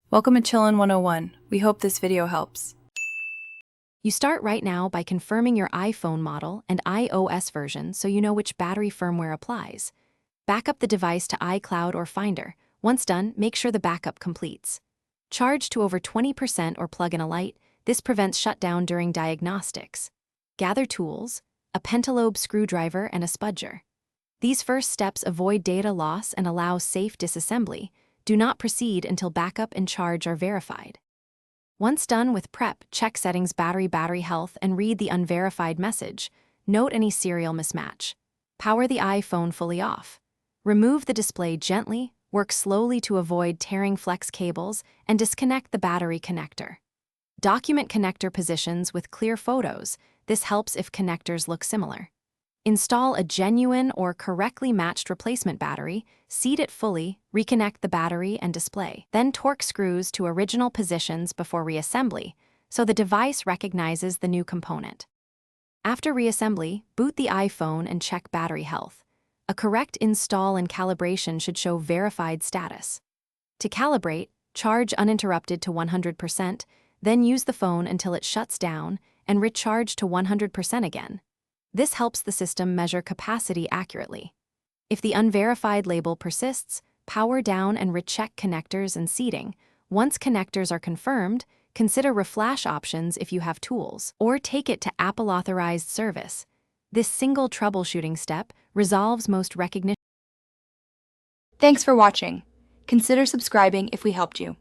Welcome to Chillin' 101. We hope this video helps. You start right now by confirming your iPhone model and iOS version so you know which battery firmware applies. Back up the device to iCloud or Finder. Once done, make sure the backup completes. Charge to over 20% or plug in a light. This prevents shutdown during diagnostics. Gather tools, a pentalobe screwdriver and a spudger. These first steps avoid data loss and allow safe disassembly. Do not proceed until backup and charge are verified. Once done with prep, check settings battery health and read the unverified message. Note any serial mismatch. Power the iPhone fully off. Remove the display gently, work slowly to avoid tearing flex cables, and disconnect the battery connector. Document connector positions with clear photos. This helps if connectors look similar. Install a genuine or correctly matched replacement battery, seat it fully, reconnect the battery and display. Then torque screws to original positions before reassembly, so the device recognizes the new component. After reassembly, boot the iPhone and check battery health. A correct install and calibration should show verified status. To calibrate, charge uninterrupted to 100%, then use the phone until it shuts down and recharge to 100% again. This helps the system measure capacity accurately. If the unverified label persists, power down and recheck connectors and seating. Once connectors are confirmed, consider reflash options if you have tools, or take it to Apple-authorized service. This single troubleshooting step resolves most recognition. Thanks for watching. Consider subscribing if we helped you.